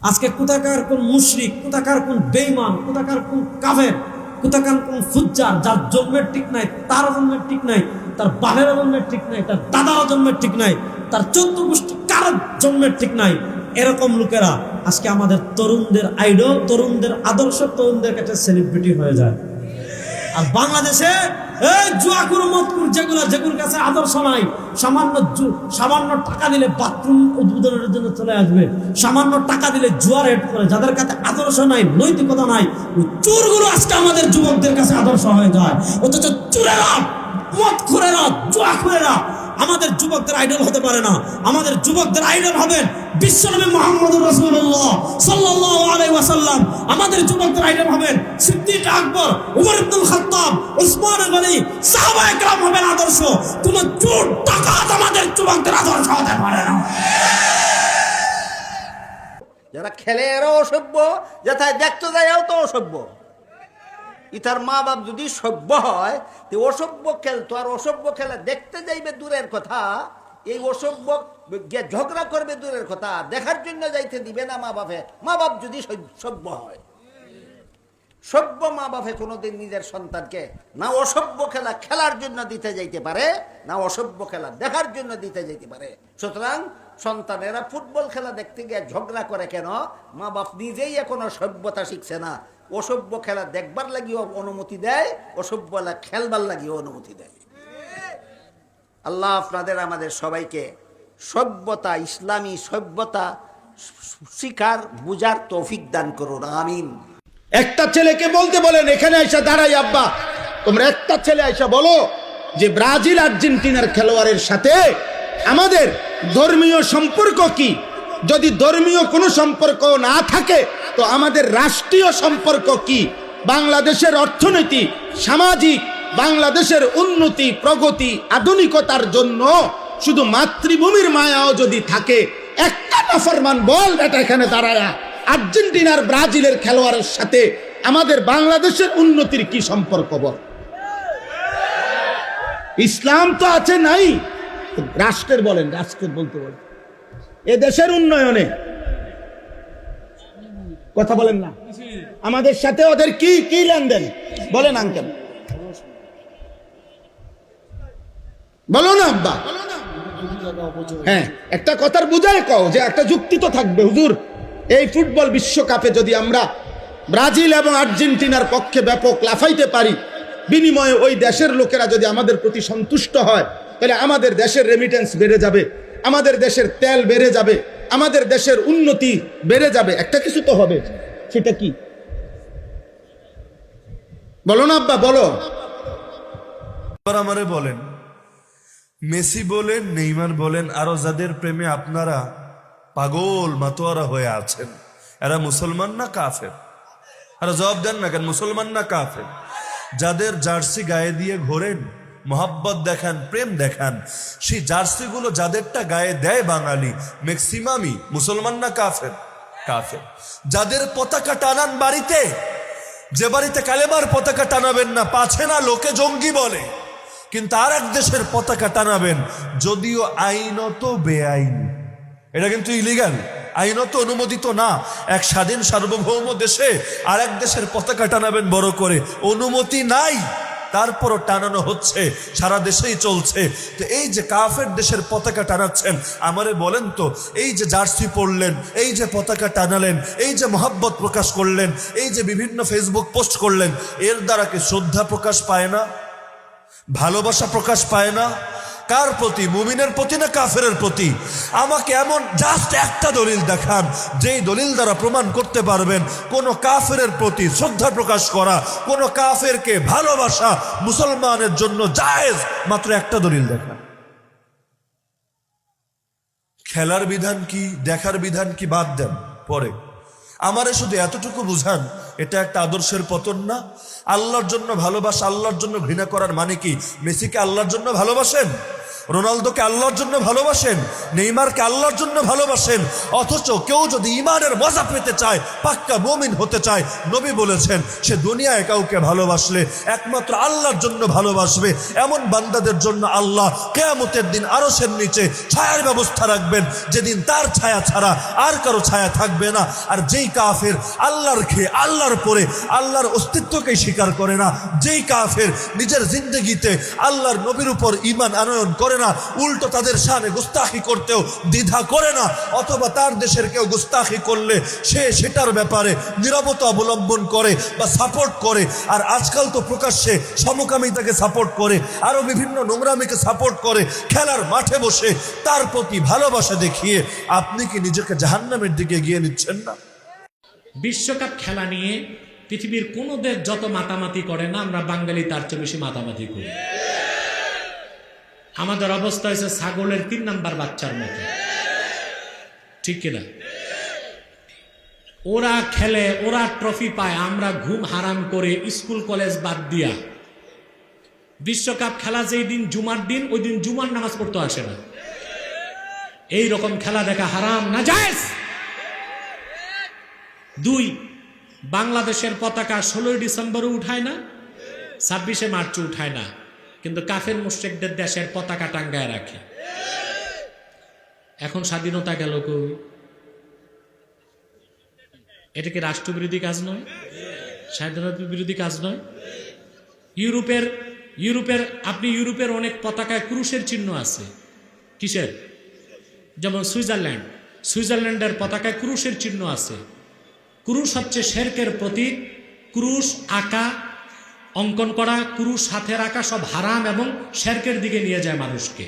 আজকে কোথাকার কোন মুশরিক, কোথাকার কোন বেঈমান, কোথাকার কোন কাফের, কোথাকার কোন ফুজ্জার, যার জন্মের ঠিক নাই, তার জন্মের ঠিক নাই, তার বাপের জন্মের ঠিক নাই, তার দাদার জন্মের ঠিক নাই, তার 14 গোষ্ঠী কারোর জন্মের ঠিক নাই, এরকম লোকেরা আজকে আমাদের তরুণদের আইডল, তরুণদের আদর্শ, তরুণদের কাছে সেলিব্রিটি হয়ে যায়। আর বাংলাদেশে এই জুয়াকুর মতকুর যেগুলোর কাছে আদর্শ নাই, সামান্য টাকা দিলে বাথরুম উদ্বোধনের জন্য চলে আসবে, সামান্য টাকা দিলে জুয়ার হেড করে, যাদের কাছে আদর্শ নাই, নৈতিকতা নাই, ওই চোরগুলো আজকে আমাদের যুবকদের কাছে আদর্শ হয়ে যায়। অথচ চোরেরা, মদখোরেরা, জুয়াখোরেরা আমাদের যুবকদের আইডল হতে পারে না। আমাদের যুবকদের আইডল হবেন বিশ্বনবী মুহাম্মদুর রাসূলুল্লাহ সাল্লাল্লাহু আলাইহি ওয়াসাল্লাম। আমাদের যুবকদের আইডল হবেন সিদ্দিক আকবর, ওমর ইবনুল খাত্তাব, ওসমান গনি, সাহাবায়ে কেরাম হবেন আদর্শ। কোন চোর ডাকাত আমাদের যুবকদের আদর্শ হতে পারে না। যারা খেলে এরা অসভ্য, যেথায় দেখতে যায়ও তো অসভ্য। ইতার মা বাপ যদি সভ্য হয়, তো অসভ্য খেলতো, আর অসভ্য খেলা দেখতে যাইবে দূরের কথা, এই অসভ্য ঝগড়া করবে দূরের কথা, দেখার জন্য যাইতে দিবে না মা বাপে। মা বাপ যদি সভ্য হয়, সভ্য মা বাপে কোনোদিন নিজের সন্তানকে না অসভ্য খেলা খেলার জন্য দিতে যাইতে পারে, না অসভ্য খেলা দেখার জন্য দিতে যাইতে পারে। সুতরাং সন্তানেরা ফুটবল খেলা দেখতে গিয়ে ঝগড়া করে কেন? মা বাপ নিজেই এখনো সভ্যতা শিখছে না। অসভ্য খেলা দেখবার লাগিও অনুমতি দেয়, অসভ্য খেলবার লাগিও অনুমতি দেয়। আল্লাহ আপনাদের আমাদের সবাইকে সভ্যতা, ইসলামী সভ্যতা শিকার বুঝার তৌফিক দান করুন, আমিন। একটা ছেলেকে বলতে বলেন, এখানে আইসা দাঁড়াই আব্বা, তোমরা একটা ছেলে আইসা বলো যে ব্রাজিল আর্জেন্টিনার খেলোয়াড়ের সাথে আমাদের ধর্মীয় সম্পর্ক কি? যদি ধর্মীয় কোনো সম্পর্ক না থাকে তো আমাদের রাষ্ট্রীয় সম্পর্ক কি? বাংলাদেশের অর্থনীতি, সামাজিক, বাংলাদেশের উন্নতি, প্রগতি, আধুনিকতার জন্য শুধু মাতৃভূমির মায়াও যদি থাকে, একটা নাফরমান বল এটা এখানে দাঁড়ায়া আর্জেন্টিনার ব্রাজিলের খেলোয়াড়ের সাথে আমাদের বাংলাদেশের উন্নতির কি সম্পর্ক বল? ইসলাম তো আছে নাই, রাষ্ট্রের বলেন, রাষ্ট্রের বলতে বলেন, এ দেশের উন্নয়নে কথা বলেন না, আমাদের সাথে ওদের কি কি লেনদেন বলেন আঙ্কেল, বলো না আব্বা। হ্যাঁ, একটা কথার বুঝায় কও যে একটা যুক্তি তো থাকবে। হুজুর, এই ফুটবল বিশ্বকাপে যদি আমরা ব্রাজিল এবং আর্জেন্টিনার পক্ষে ব্যাপক লাফাইতে পারি, বিনিময়ে ওই দেশের লোকেরা যদি আমাদের প্রতি সন্তুষ্ট হয়, তাহলে আমাদের দেশের রেমিটেন্স বেড়ে যাবে, আমাদের দেশের তেল বেড়ে যাবে, আমাদের দেশের উন্নতি বেড়ে যাবে। একটা কিছু তো হবে, সেটা কি বলো না আব্বা, বলো। আমারে বলেন, মেসি বলেন, নেইমার বলেন, আরো যাদের প্রেমে আপনারা পাগল মাতোয়ারা হয়ে আছেন, এরা মুসলমান না কাফের? আর জবাব দেন না কেন, মুসলমান না কাফের? যাদের জার্সি গায়ে দিয়ে ঘোরেন, মোহাব্বত দেখান, প্রেম দেখান, সেই জার্সিগুলো যাদেরটা গায়ে দেয় বাঙালি, ম্যাক্সিমামই মুসলমান না কাফের? কাফের। যাদের পতাকা টানান বাড়িতে, যে বাড়িতে কালেমার পতাকা টানাবেন না, পাছে না লোকে জঙ্গি বলে, কিন্তু আর এক দেশের পতাকা টানাবেন, যদিও আইনত বেআইন, এটা কিন্তু ইলিগাল, আইনত অনুমোদিত না। এক স্বাধীন সার্বভৌম দেশে আর এক দেশের পতাকা টানাবেন বড় করে, অনুমতি নাই, তারপরও টানানো হচ্ছে, সারা দেশেই চলছে। তো এই যে কাফের দেশের পতাকা টানাচ্ছেন, আমারে বলেন তো, এই যে জার্সি পরলেন, এই যে পতাকা টানালেন, এই যে মহব্বত প্রকাশ করলেন, এই যে বিভিন্ন ফেসবুক পোস্ট করলেন, এর দ্বারা কি শ্রদ্ধা প্রকাশ পায় না? ভালোবাসা প্রকাশ পায় না? কার প্রতি? মুমিনের প্রতি না কাফেরের প্রতি? আমাকে এমন জাস্ট একটা দলিল দেখান, যেই দলিল দ্বারা প্রমাণ করতে পারবেন কোন কাফেরের প্রতি শ্রদ্ধা প্রকাশ করা, কোন কাফেরকে ভালোবাসা মুসলমানের জন্য জায়েজ, মাত্র একটা দলিল দেখান। খেলার বিধান কি, দেখার বিধান কি বাদ দেন পরে, আমারে শুধু এতটুকু বুঝান, এটা একটা আদর্শের পতন না? আল্লাহর জন্য ভালোবাসা, আল্লাহর জন্য ঘৃণা করার মানে কি? মেসিকে আল্লাহর জন্য ভালোবাসেন, রোনালদোকে আল্লাহর জন্য ভালোবাসেন, নেইমারকে আল্লাহর জন্য ভালোবাসেন, অথচ কেউ যদি ইমানের মজা পেতে চায়, পাক্কা মুমিন হতে চায়, নবী বলেছেন সে দুনিয়ায় কাউকে ভালোবাসলে একমাত্র আল্লাহর জন্য ভালোবাসবে। এমন বান্দাদের জন্য আল্লাহ কিয়ামতের দিন আরশের নিচে ছায়ার ব্যবস্থা রাখবেন, যেদিন তার ছায়া ছাড়া আর কারো ছায়া থাকবে না। আর যেই কাফের আল্লাহর খেয়ে আল্লাহর পরে আল্লাহর অস্তিত্বকে স্বীকার করে না, যেই কাফের নিজের জিন্দগিতে আল্লাহর নবীর উপর ঈমান আনয়ন করে না, উল্টো তাদের শানে গুস্তাখি করতেও দ্বিধা করে না, অথবা তার দেশের কেউ গুস্তাখি করলে সে সেটার ব্যাপারে নীরবতা অবলম্বন করে বা সাপোর্ট করে। আর আজকাল তো প্রকাশ্যে সমকামিতাকে সাপোর্ট করে, আরো বিভিন্ন নোংরামিকে সাপোর্ট করে, খেলার মাঠে বসে তার প্রতি ভালোবাসা দেখিয়ে আপনি কি নিজেকে জাহান্নামের দিকে এগিয়ে নিচ্ছেন না? বিশ্বকাপ খেলা নিয়ে পৃথিবীর কোন দেশ যত মাতামাতি করে না, আমরা বাঙালি তার চেয়ে বেশি মাতামাতি করি। আমাদের অবস্থা হয়েছে ছাগলের 3 নাম্বার বাচ্চার মতো, ঠিক কিনা? ওরা খেলে, ওরা ট্রফি পায়, আমরা ঘুম হারাম করে স্কুল কলেজ বাদ দিয়া বিশ্বকাপ খেলা যেই দিন জুমার দিন, ওই দিন জুমার নামাজ পড়তে আসে না। এই রকম খেলা দেখা হারাম, নাজায়েজ। 2, বাংলাদেশের পতাকা 16 ডিসেম্বরও উঠায় না, 26শে মার্চও উঠায় না, কিন্তু কাফের মুশরিকদের দেশের পতাকা টাঙ্গায় রাখে। এখন স্বাধীনতা গেল কই? এটা কি রাষ্ট্রবিরোধী কাজ নয়? স্বাধীনতা বিরোধী কাজ নয়? ইউরোপের আপনি ইউরোপের অনেক পতাকায় ক্রুশের চিহ্ন আছে। কিসের? যেমন সুইজারল্যান্ডের পতাকায় ক্রুশের চিহ্ন আছে। ক্রুশ হচ্ছে শিরকের প্রতীক। ক্রুশ আঁকা, অঙ্কন করা, ক্রুশ হাতে রাখা সব হারাম এবং শিরকের দিকে নিয়ে যায় মানুষকে।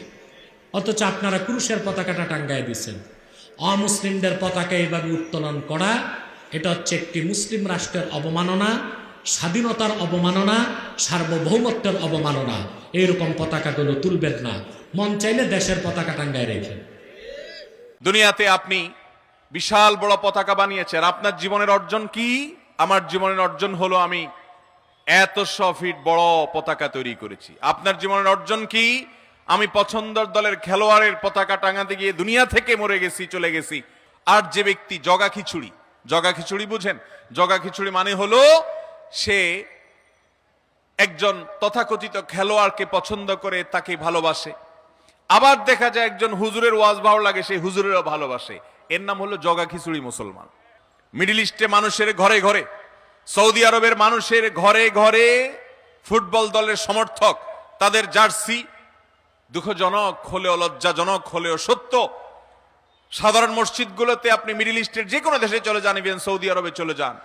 অথচ আপনারা ক্রুশের পতাকাটা টাঙ্গায় দিচ্ছেন। অমুসলিমদের পতাকা এইভাবে উত্তোলন করা, এটা হচ্ছে একটি মুসলিম রাষ্ট্রের অবমাননা, স্বাধীনতার অবমাননা, সার্বভৌমত্বের অবমাননা। এইরকম পতাকাগুলো তুলবেন না। মন চাইলে দেশের পতাকা টাঙ্গায় রেখেন। দুনিয়াতে আপনি বিশাল বড় পতাকা বানিয়েছেন, আপনার জীবনের অর্জন কি? আমার জীবনের অর্জন হলো আমি এত 100 ফিট বড় পতাকা তৈরি করেছি। আপনার জীবনের অর্জন কি? আমি পছন্দের দলের খেলোয়াড়ের পতাকা টাঙাতে গিয়ে দুনিয়া থেকে মরে গেছি, চলে গেছি। আর যে ব্যক্তি জগা খিচুড়ি বুঝেন? জগা খিচুড়ি মানে হলো সে একজন তথাকথিত খেলোয়াড়কে পছন্দ করে, তাকে ভালোবাসে। আবার দেখা যায় একজন হুজুরের ওয়াজ ভালো লাগে, সেই হুজুরেরও ভালোবাসে। এর নাম হলো জগা খিচুড়ি মুসলমান। মিডল ইস্টে মানুষের ঘরে ঘরে, সৌদি আরবের মানুষের ঘরে ঘরে ফুটবল দলের সমর্থক, তাদের জার্সি দুঃখজনক হলেও লজ্জাজনক হলেও সত্য। সাধারণ মসজিদগুলোতে আপনি মিডল ইস্টের যে কোনো দেশে চলে যান, ইভেন সৌদি আরবে চলে যান,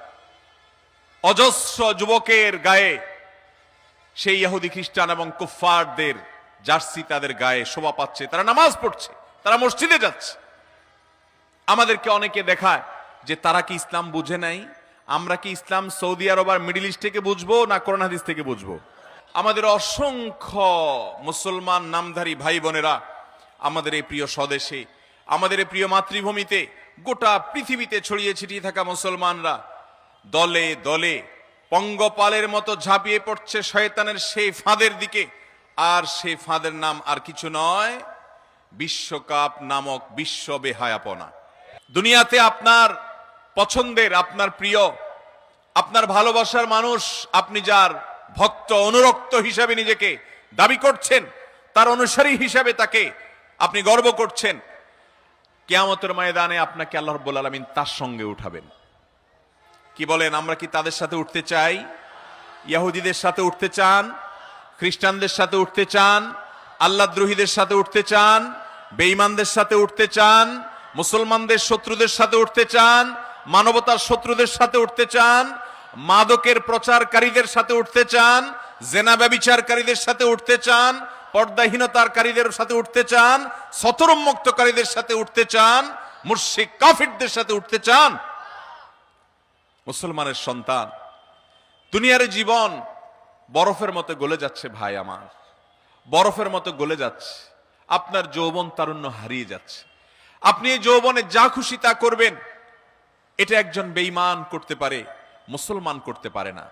অজস্র যুবকের গায়ে সেই ইহুদি খ্রিস্টান এবং কুফফারদের জার্সি তাদের গায়ে শোভা পাচ্ছে। তারা নামাজ পড়ছে, তারা মসজিদে যাচ্ছে। আমাদেরকে অনেকে দেখায় যে তারা কি ইসলাম বুঝে নাই। আমরা কি ইসলাম সৌদি আরব আর মিডল ইস্ট থেকে বুঝবো না কোরআন হাদিস থেকে বুঝবো? আমাদের অসংখ্য মুসলমান নামধারী ভাই বোনেরা আমাদের এই প্রিয় স্বদেশে, আমাদের এই প্রিয় মাতৃভূমিতে, গোটা পৃথিবীতে ছড়িয়ে ছিটিয়ে থাকা মুসলমানরা দলে দলে পঙ্গপালের মতো ঝাঁপিয়ে পড়ছে শয়তানের সেই ফাঁদের দিকে। আর সেই ফাঁদের নাম আর কিছু নয়, বিশ্বকাপ নামক বিশ্ব বেহায়াপনা। দুনিয়াতে আপনার পছন্দের, আপনার প্রিয়, আপনার ভালোবাসার মানুষ, আপনি যার ভক্ত অনুরক্ত হিসাবে নিজেকে দাবি করছেন, তার অনুসারী হিসাবে তাকে আপনি গর্ব করছেন, কিয়ামতের ময়দানে আপনাকে আল্লাহ রাব্বুল আলামিন তার সঙ্গে উঠাবেন। কি বলেন? আমরা কি তাদের সাথে উঠতে চাই? ইহুদিদের সাথে উঠতে চান? খ্রিস্টানদের সাথে উঠতে চান? আল্লাহদ্রোহীদের সাথে উঠতে চান? বেঈমানদের সাথে উঠতে চান? মুসলমানদের শত্রুদের সাথে উঠতে চান? মানবতার শত্রুদের সাথে উঠতে চান? মাদকের প্রচারকারীদের সাথে উঠতে চান? জেনা ব্যভিচারকারীদের সাথে উঠতে চান? পর্দাহীনতাকারীদের সাথে উঠতে চান? সতরোন্মুক্তকারীদের সাথে উঠতে চান? মুশরিক কাফিরদের সাথে উঠতে চান? মুসলমানের সন্তান, দুনিয়ার জীবন বরফের মতো গলে যাচ্ছে ভাই আমার, বরফের মতো গলে যাচ্ছে। আপনার যৌবন তারুণ্য হারিয়ে যাচ্ছে। আপনি এই যৌবনে যা খুশি তা করবেন, এটা একজন বেঈমান করতে পারে, মুসলমান করতে পারে না।